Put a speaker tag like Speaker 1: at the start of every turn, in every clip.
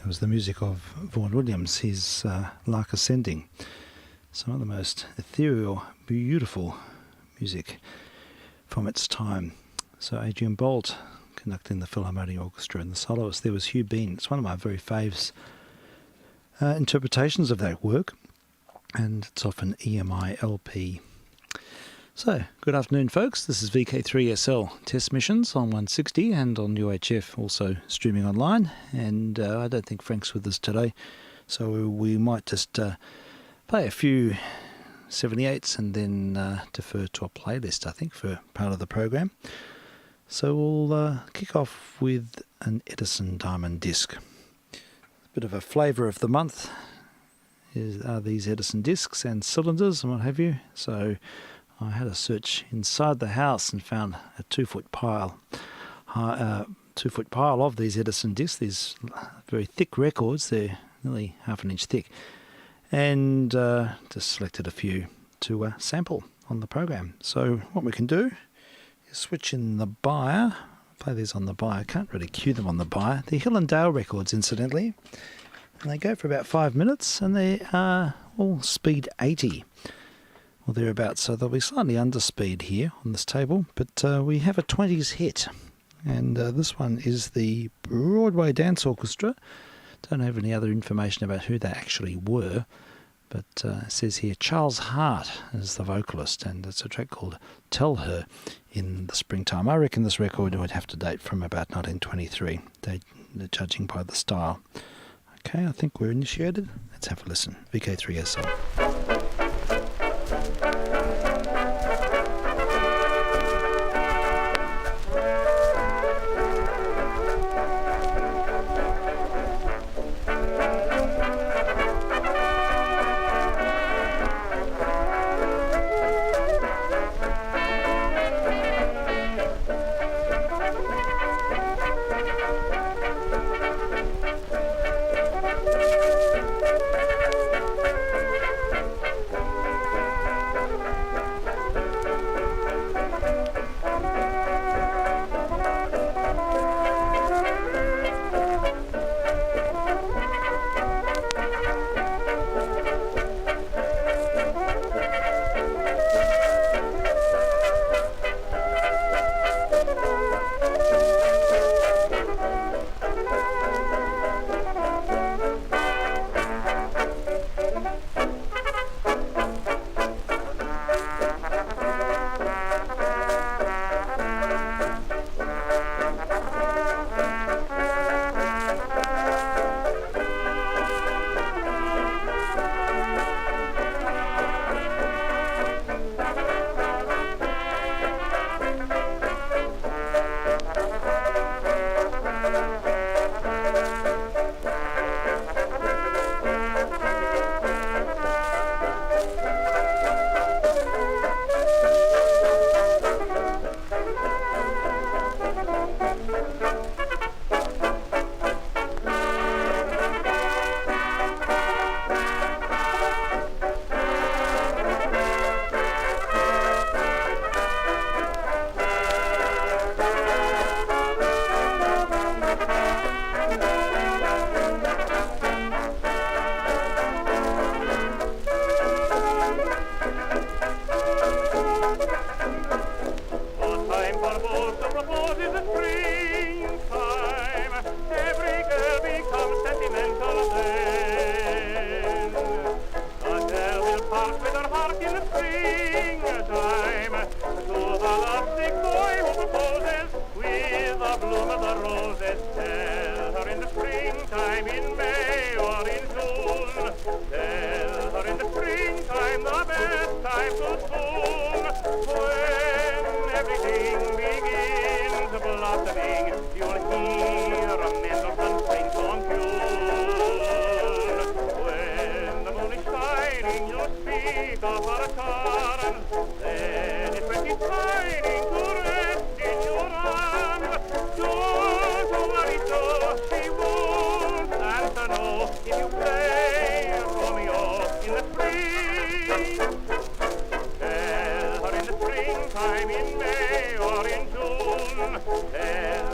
Speaker 1: It was the music of Vaughan Williams, his Lark Ascending. Some of the most ethereal, beautiful music from its time. So Adrian Bolt conducting the Philharmonic Orchestra, and the soloist there was Hugh Bean. It's one of my very faves interpretations of that work, and it's off an EMI LP. So, good afternoon folks, this is vk3sl Test Missions on 160 and on UHF, also streaming online, and I don't think Frank's with us today, so we might just play a few 78s and then defer to a playlist, I think, for part of the program. So we'll kick off with an Edison Diamond disc. A bit of a flavour of the month are these Edison discs and cylinders and what have you, so I had a search inside the house and found a 2-foot pile, 2-foot pile of these Edison discs, these very thick records. They're nearly half an inch thick, and just selected a few to sample on the program. So what we can do is switch in the buyer, play these on the buyer. I can't really cue them on the buyer. They're Hill and Dale records, incidentally, and they go for about 5 minutes, and they are all speed 80. Or thereabouts, so they'll be slightly under speed here on this table, but we have a 20s hit, and this one is the Broadway Dance Orchestra. Don't have any other information about who they actually were, but it says here Charles Hart is the vocalist, and it's a track called Tell Her in the Springtime. I reckon this record would have to date from about 1923, judging by the style. Okay, I think we're initiated. Let's have a listen. VK3SL.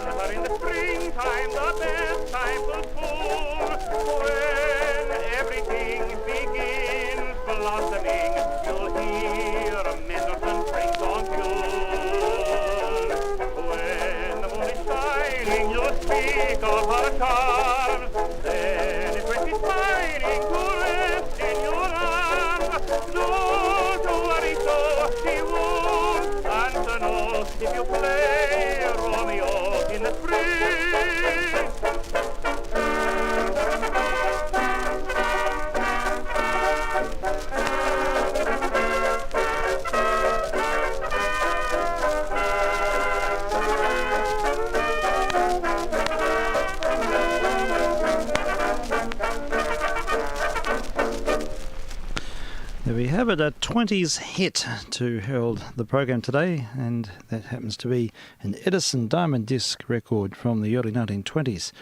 Speaker 2: Tell her in the springtime, the best time for school. When everything begins blossoming, you'll hear Mendelssohn's Spring Song tune. When the moon is shining, you'll speak of her charms. Then it's when she's smiling to rest in your arms. Don't worry so, she won't answer no if you play Romeo in the spring.
Speaker 1: There we have it, a 20s hit to herald the program today, and that happens to be an Edison Diamond Disc record from the early 1920s.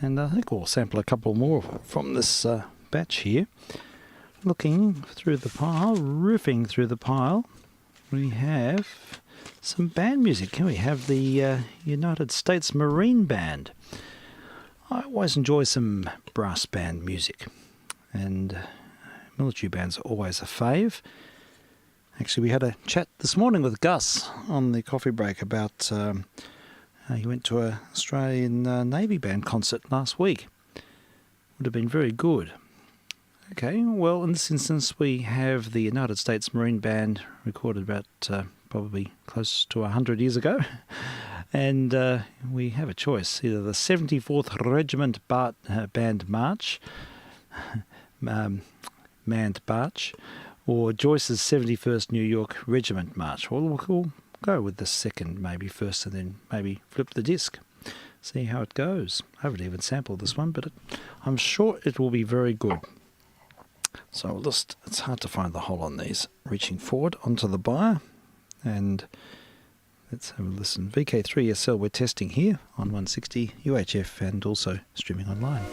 Speaker 1: And I think we'll sample a couple more from this batch here. Looking through the pile, riffing through the pile, we have some band music. Here we have the United States Marine Band. I always enjoy some brass band music, and military bands are always a fave. Actually, we had a chat this morning with Gus on the coffee break about he went to an Australian Navy band concert last week. Would have been very good. Okay, well, in this instance, we have the United States Marine Band recorded about probably close to 100 years ago. And we have a choice, either the 74th Regiment Band March, Manned March, or Joyce's 71st New York Regiment March. Well, we'll go with the second, maybe first, and then maybe flip the disc. See how it goes. I haven't even sampled this one, but I'm sure it will be very good. So it's hard to find the hole on these. Reaching forward onto the bar, and let's have a listen. vk3sl, we're testing here on 160 UHF and also streaming online.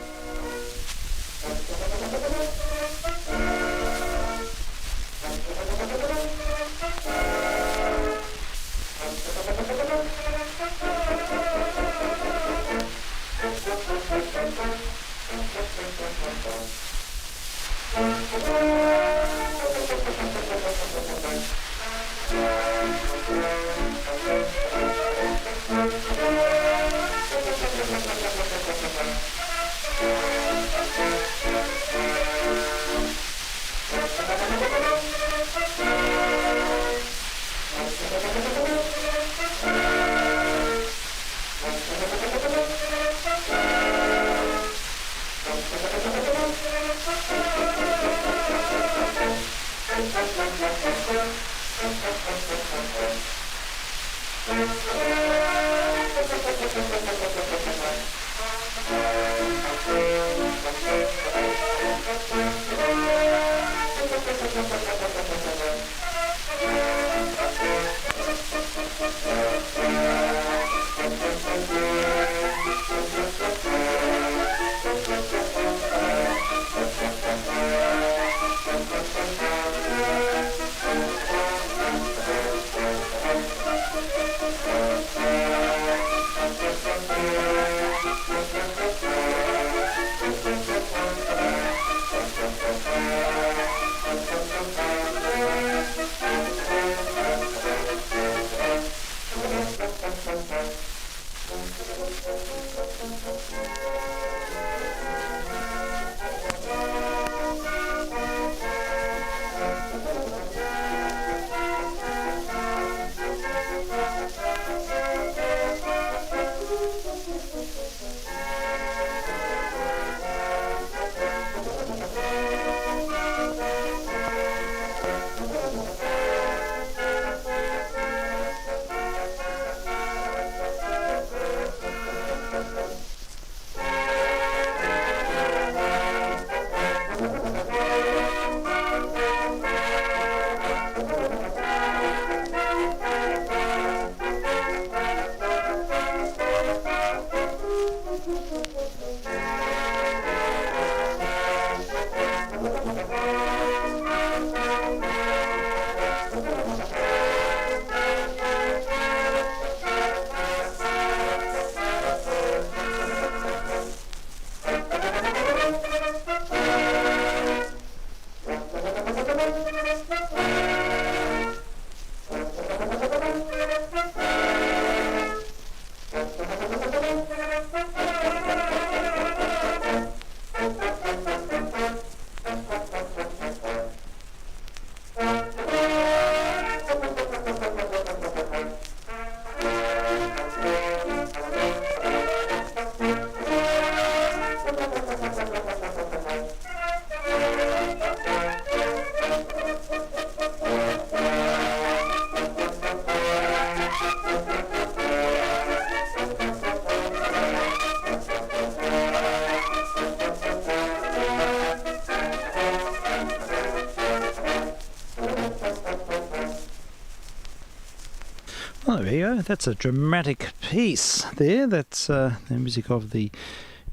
Speaker 1: Oh, there you go. That's a dramatic piece there. That's the music of the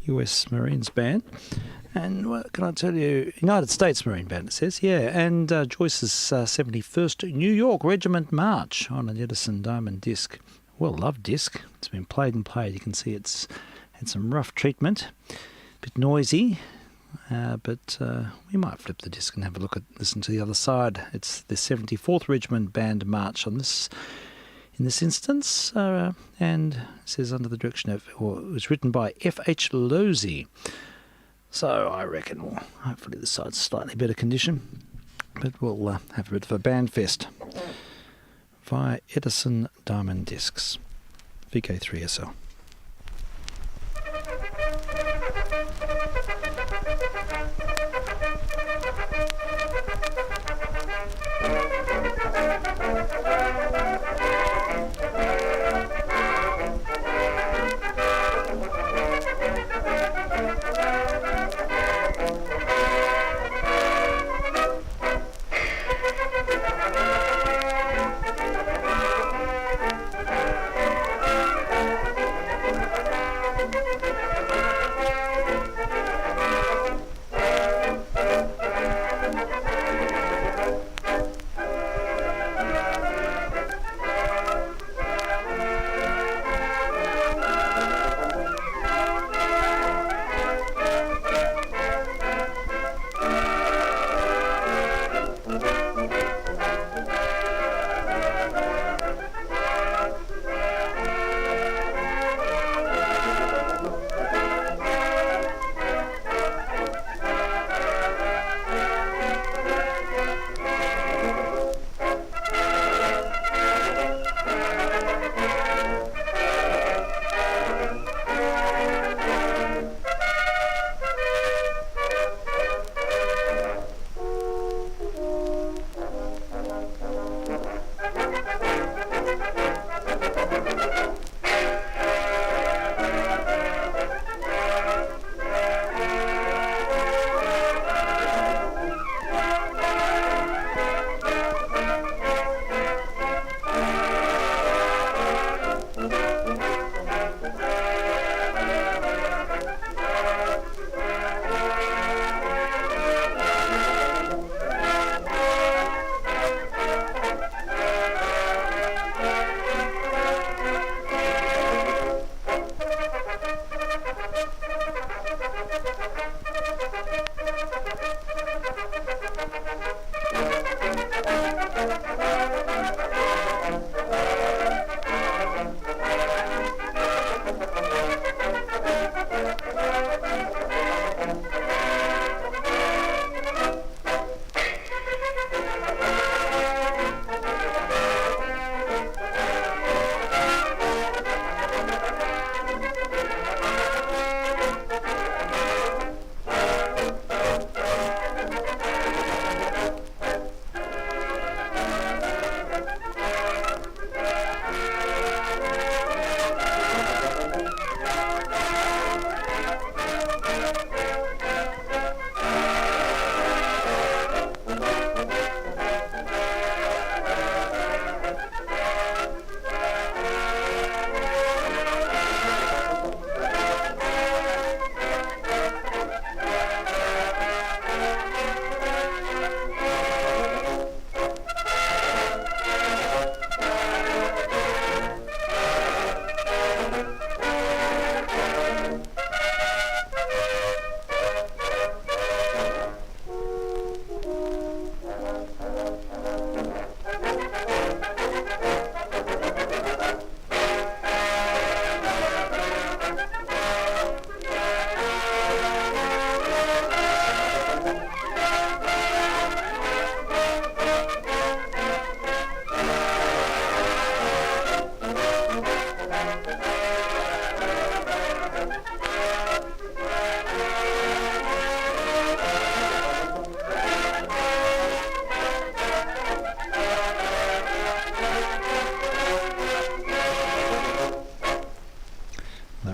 Speaker 1: US Marines Band. And what can I tell you? United States Marine Band, it says. Yeah, and Joyce's 71st New York Regiment March on an Edison Diamond disc. Well-loved disc. It's been played and played. You can see it's had some rough treatment. A bit noisy. But we might flip the disc and have a listen to the other side. It's the 74th Regiment Band March in this instance, and it says under the direction of, or it was written by F.H. Losey. So I reckon, well, hopefully the side's slightly better condition, but we'll have a bit of a band fest via Edison Diamond Discs, vk3sl.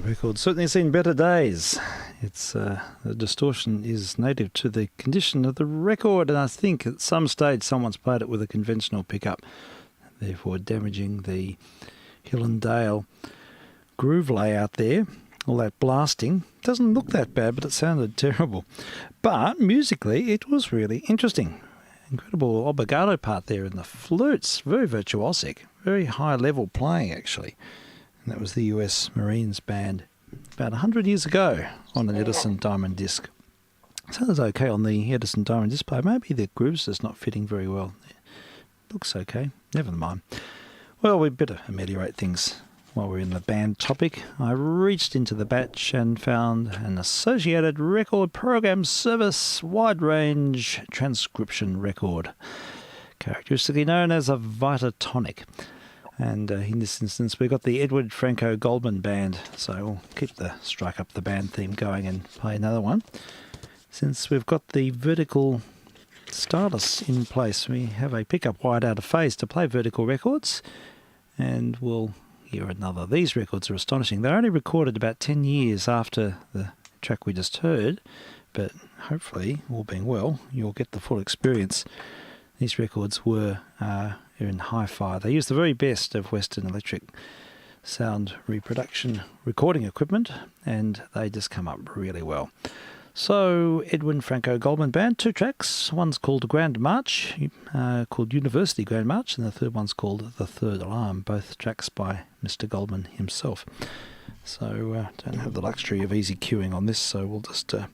Speaker 1: Record's certainly seen better days. It's the distortion is native to the condition of the record, and I think at some stage someone's played it with a conventional pickup. therefore damaging the hill and dale groove layout there. All that blasting doesn't look that bad, but it sounded terrible. But musically, it was really interesting. Incredible obligato part there in the flutes, very virtuosic, very high level playing actually. And that was the US Marines band about 100 years ago on an Edison Diamond disc. Sounds okay on the Edison Diamond display. Maybe the groove's just not fitting very well. Looks okay, never mind. Well, we'd better ameliorate things. While we're in the band topic, I reached into the batch and found an associated record program service wide range transcription record, characteristically known as a Vitatonic. And in this instance, we've got the Edward Franco Goldman Band, so we'll keep the Strike Up the Band theme going and play another one. Since we've got the vertical stylus in place, we have a pickup wide out of phase to play vertical records, and we'll hear another. These records are astonishing. They're only recorded about 10 years after the track we just heard, but hopefully, all being well, you'll get the full experience. These records were in hi-fi. They use the very best of Western Electric sound reproduction recording equipment, and they just come up really well. So, Edwin Franco Goldman Band, 2 tracks. One's called Grand March, called University Grand March, and the third one's called The Third Alarm, both tracks by Mr. Goldman himself. So, don't have the luxury of easy queuing on this, so we'll just do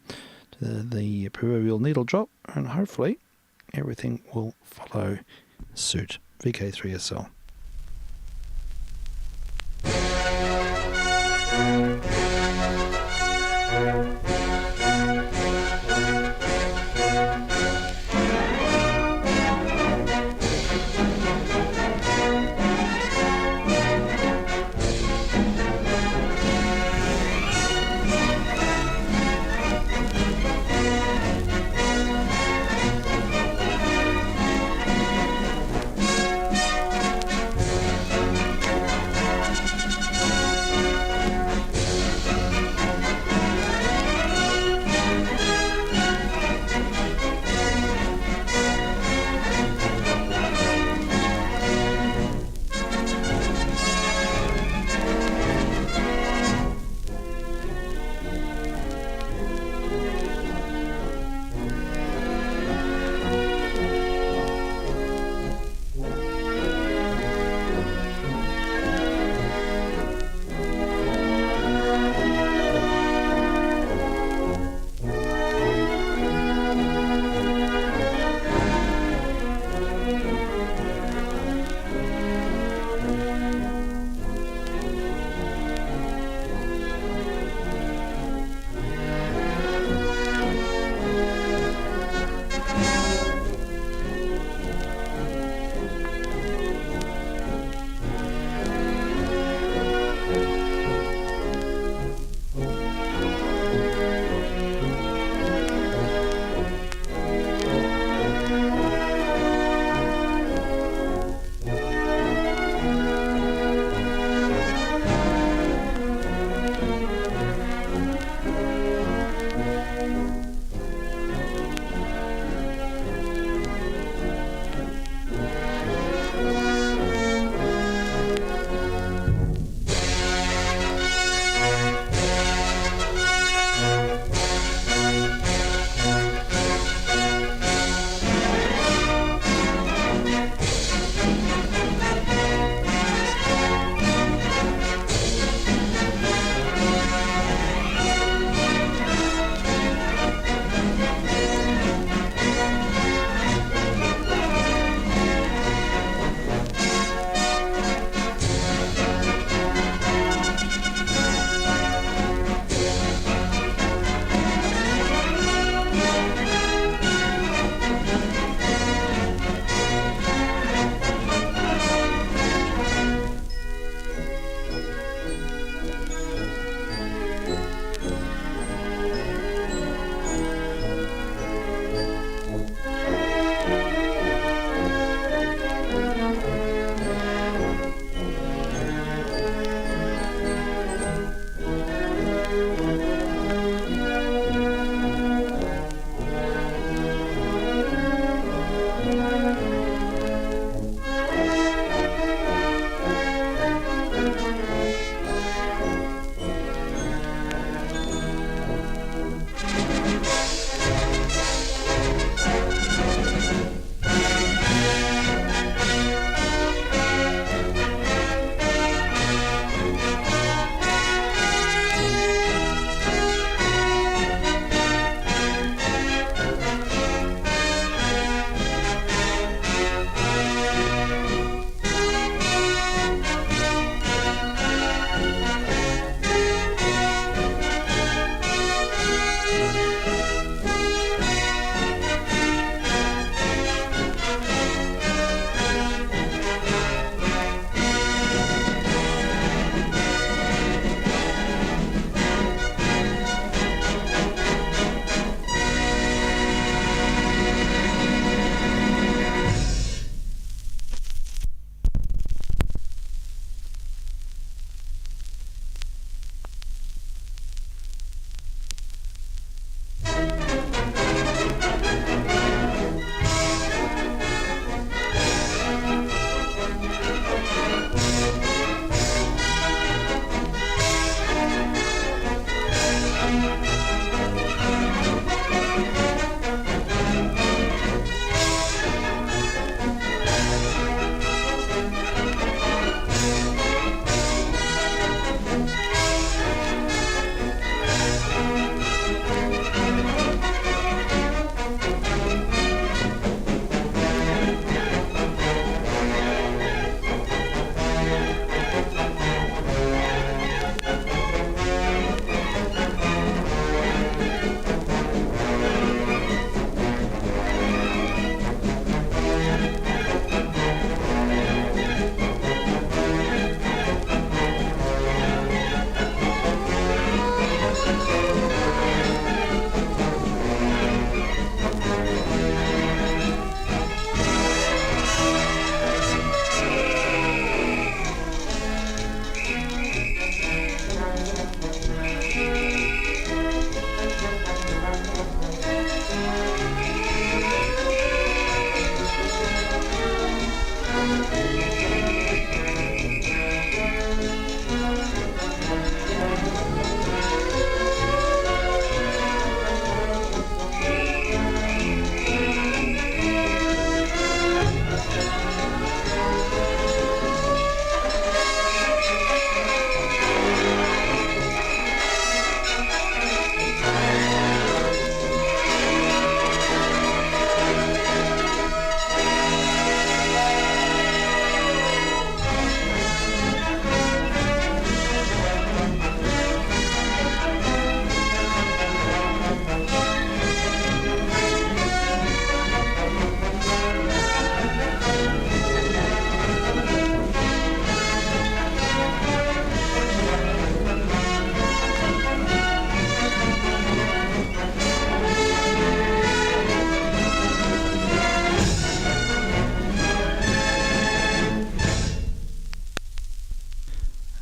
Speaker 1: the proverbial needle drop, and hopefully everything will follow suit. vk3sl.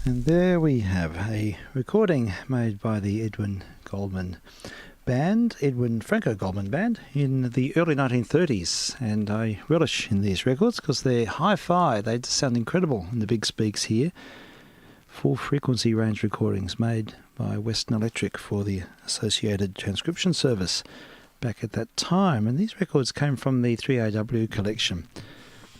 Speaker 1: And there we have a recording made by the Edwin Franco Goldman Band in the early 1930s. And I relish in these records because they're hi-fi. They just sound incredible in the big speaks here. Full frequency range recordings made by Western Electric for the Associated Transcription Service back at that time. And these records came from the 3AW collection.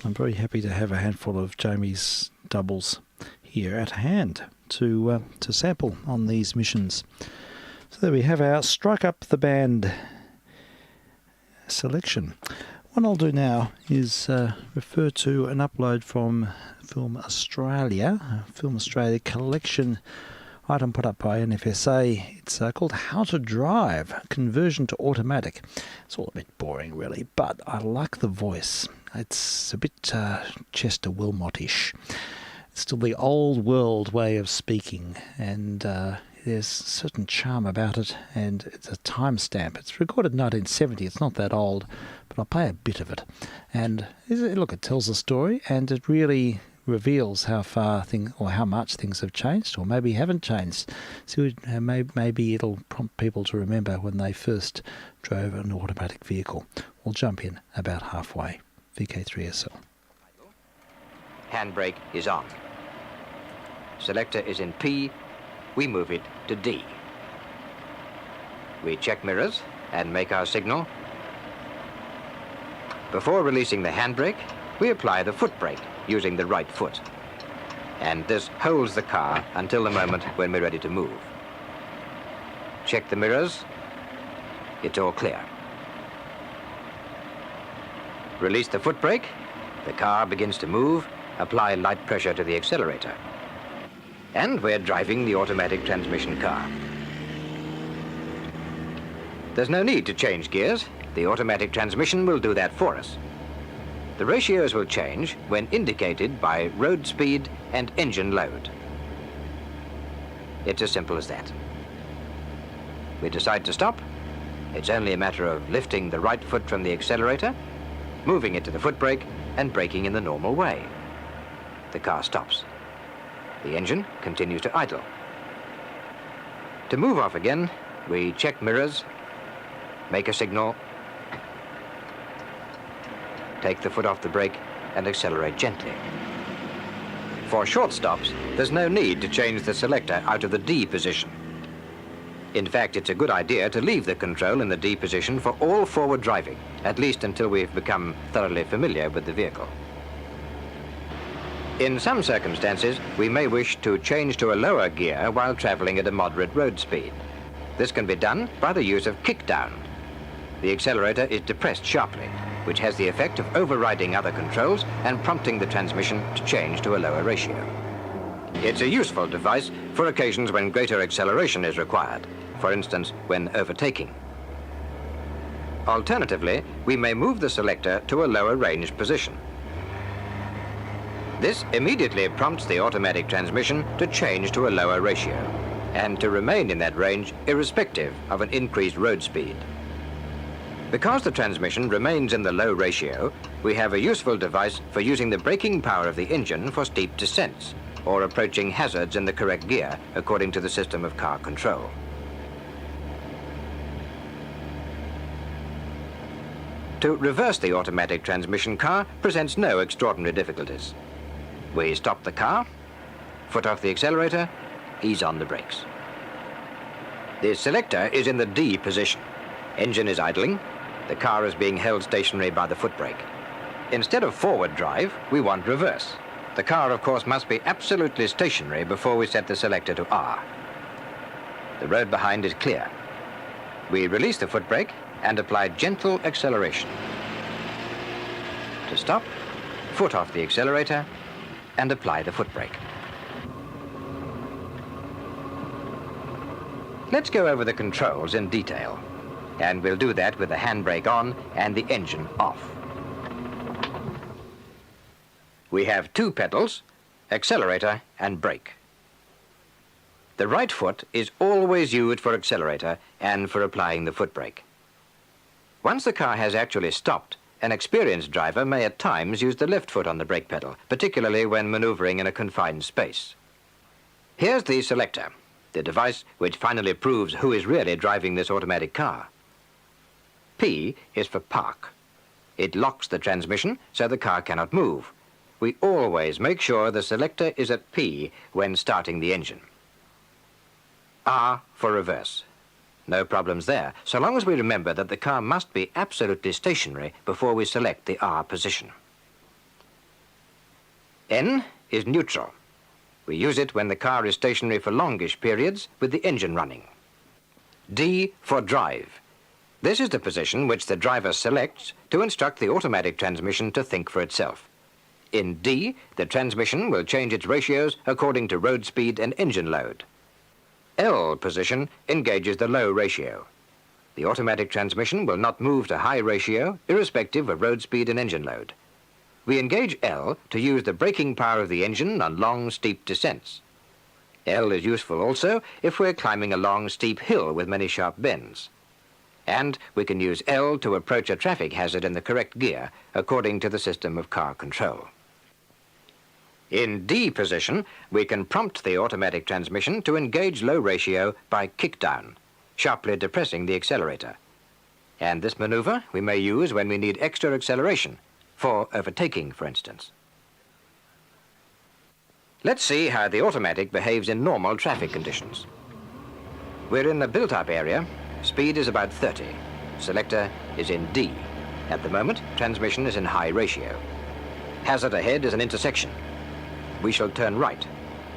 Speaker 1: I'm very happy to have a handful of Jamie's doubles here at hand to sample on these missions. So there we have our Strike Up the Band selection. What I'll do now is refer to an upload from Film Australia collection item put up by NFSA. It's called How to Drive, Conversion to Automatic. It's all a bit boring really, but I like the voice. It's a bit Chester Wilmot-ish. It's still the old world way of speaking, and there's a certain charm about it, and it's a timestamp. It's recorded in 1970. It's not that old, but I'll play a bit of it. And look, it tells a story, and it really reveals how much things have changed, or maybe haven't changed. So maybe it'll prompt people to remember when they first drove an automatic vehicle. We'll jump in about halfway. vk3sl.
Speaker 3: Handbrake is on. Selector is in P. We move it to D. We check mirrors and make our signal. Before releasing the handbrake, we apply the foot brake using the right foot. And this holds the car until the moment when we're ready to move. Check the mirrors. It's all clear. Release the foot brake. The car begins to move. Apply light pressure to the accelerator. And we're driving the automatic transmission car. There's no need to change gears. The automatic transmission will do that for us. The ratios will change when indicated by road speed and engine load. It's as simple as that. We decide to stop. It's only a matter of lifting the right foot from the accelerator, moving it to the foot brake, and braking in the normal way. The car stops. The engine continues to idle. To move off again, we check mirrors, make a signal, take the foot off the brake, and accelerate gently. For short stops, there's no need to change the selector out of the D position. In fact, it's a good idea to leave the control in the D position for all forward driving, at least until we've become thoroughly familiar with the vehicle. In some circumstances, we may wish to change to a lower gear while traveling at a moderate road speed. This can be done by the use of kickdown. The accelerator is depressed sharply, which has the effect of overriding other controls and prompting the transmission to change to a lower ratio. It's a useful device for occasions when greater acceleration is required, for instance, when overtaking. Alternatively, we may move the selector to a lower range position. This immediately prompts the automatic transmission to change to a lower ratio and to remain in that range irrespective of an increased road speed. Because the transmission remains in the low ratio, we have a useful device for using the braking power of the engine for steep descents or approaching hazards in the correct gear according to the system of car control. To reverse the automatic transmission car presents no extraordinary difficulties. We stop the car, foot off the accelerator, ease on the brakes. The selector is in the D position. Engine is idling. The car is being held stationary by the foot brake. Instead of forward drive, we want reverse. The car, of course, must be absolutely stationary before we set the selector to R. The road behind is clear. We release the foot brake and apply gentle acceleration. To stop, foot off the accelerator, and apply the foot brake. Let's go over the controls in detail, and we'll do that with the handbrake on and the engine off. We have two pedals, accelerator and brake. The right foot is always used for accelerator and for applying the foot brake. Once the car has actually stopped, an experienced driver may at times use the left foot on the brake pedal, particularly when maneuvering in a confined space. Here's the selector, the device which finally proves who is really driving this automatic car. P is for park. It locks the transmission so the car cannot move. We always make sure the selector is at P when starting the engine. R for reverse. No problems there, so long as we remember that the car must be absolutely stationary before we select the R position. N is neutral. We use it when the car is stationary for longish periods with the engine running. D for drive. This is the position which the driver selects to instruct the automatic transmission to think for itself. In D, the transmission will change its ratios according to road speed and engine load. L position engages the low ratio. The automatic transmission will not move to high ratio, irrespective of road speed and engine load. We engage L to use the braking power of the engine on long, steep descents. L is useful also if we're climbing a long, steep hill with many sharp bends. And we can use L to approach a traffic hazard in the correct gear, according to the system of car control. In D position, we can prompt the automatic transmission to engage low ratio by kickdown, sharply depressing the accelerator. And this maneuver we may use when we need extra acceleration, for overtaking, for instance. Let's see how the automatic behaves in normal traffic conditions. We're in a built-up area. Speed is about 30. Selector is in D. At the moment, transmission is in high ratio. Hazard ahead is an intersection. We shall turn right.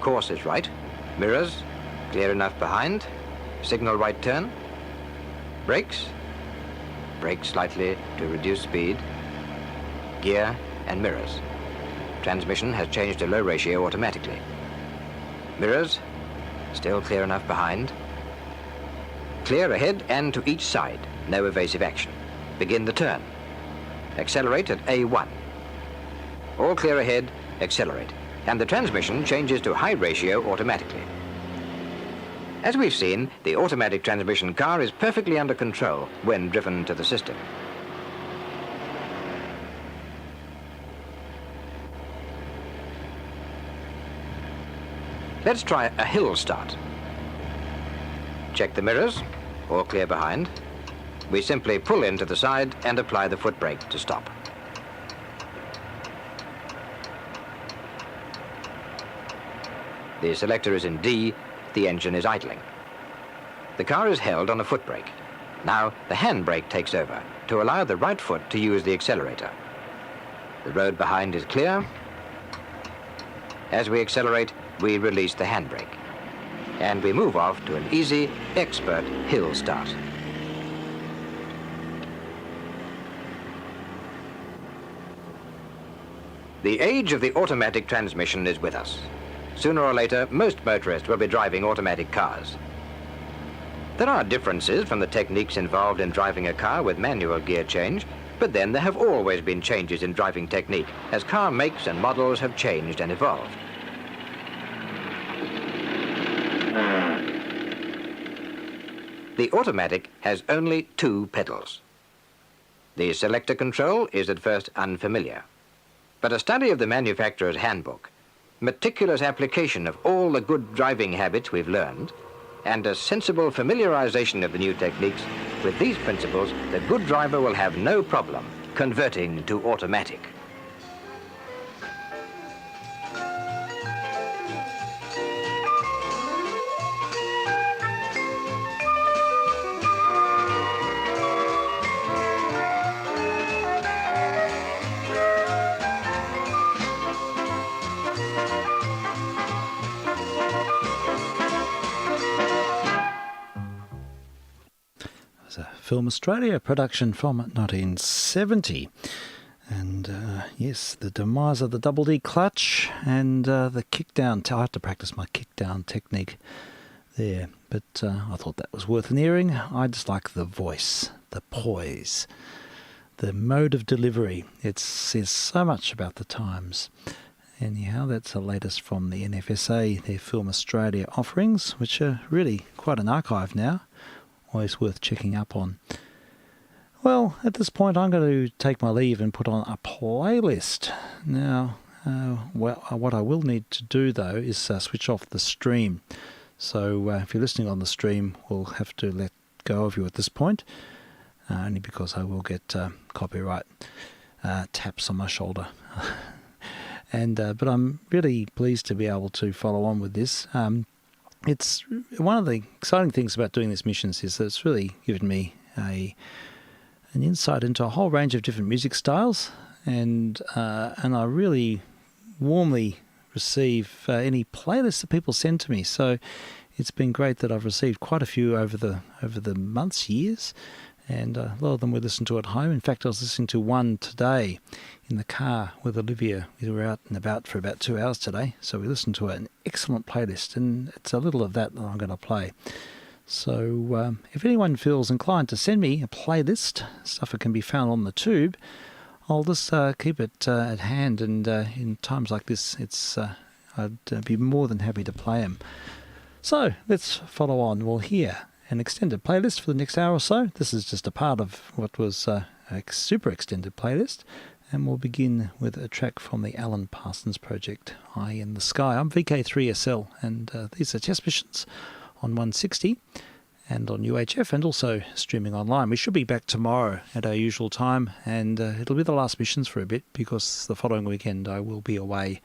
Speaker 3: Course is right. Mirrors, clear enough behind. Signal right turn. Brakes. Brake slightly to reduce speed. Gear and mirrors. Transmission has changed to low ratio automatically. Mirrors, still clear enough behind. Clear ahead and to each side, no evasive action. Begin the turn. Accelerate at A1. All clear ahead, accelerate. And the transmission changes to high ratio automatically. As we've seen, the automatic transmission car is perfectly under control when driven to the system. Let's try a hill start. Check the mirrors, all clear behind. We simply pull in to the side and apply the foot brake to stop. The selector is in D, the engine is idling. The car is held on a foot brake. Now the handbrake takes over to allow the right foot to use the accelerator. The road behind is clear. As we accelerate, we release the handbrake. And we move off to an easy, expert hill start. The age of the automatic transmission is with us. Sooner or later, most motorists will be driving automatic cars. There are differences from the techniques involved in driving a car with manual gear change, but then there have always been changes in driving technique as car makes and models have changed and evolved. The automatic has only 2 pedals. The selector control is at first unfamiliar, but a study of the manufacturer's handbook, meticulous application of all the good driving habits we've learned, and a sensible familiarization of the new techniques, with these principles, the good driver will have no problem converting to automatic.
Speaker 1: Film Australia production from 1970. And yes, the demise of the double D clutch and the kickdown. I have to practice my kickdown technique there, but I thought that was worth an hearing. I just like the voice, the poise, the mode of delivery. It says so much about the times. Anyhow, that's the latest from the NFSA, their Film Australia offerings, which are really quite an archive now. Always worth checking up on. Well, at this point I'm going to take my leave and put on a playlist. Now, What I will need to do, though, is switch off the stream. So if you're listening on the stream, we'll have to let go of you at this point, only because I will get copyright taps on my shoulder. But I'm really pleased to be able to follow on with this. It's one of the exciting things about doing these missions is that it's really given me an insight into a whole range of different music styles, and I really warmly receive any playlists that people send to me. So it's been great that I've received quite a few over the months, years, and a lot of them we listen to at home. In fact, I was listening to one today in the car with Olivia. We were out and about for about 2 hours today, so we listened to an excellent playlist, and it's a little of that I'm going to play. So if anyone feels inclined to send me a playlist, stuff that can be found on the tube, I'll just keep it at hand, and in times like this, I'd be more than happy to play them. So let's follow on. We'll hear an extended playlist for the next hour or so. This is just a part of what was a super extended playlist, and we'll begin with a track from the Alan Parsons Project, Eye in the Sky. I'm vk3sl, and these are test missions on 160 and on UHF, and also streaming online. We should be back tomorrow at our usual time, and it'll be the last missions for a bit, because the following weekend I will be away,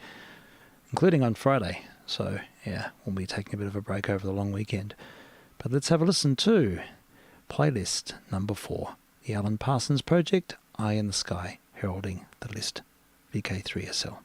Speaker 1: including on Friday. So yeah, we'll be taking a bit of a break over the long weekend. But let's have a listen to playlist number 4, the Alan Parsons Project, Eye in the Sky, heralding the list, vk3sl.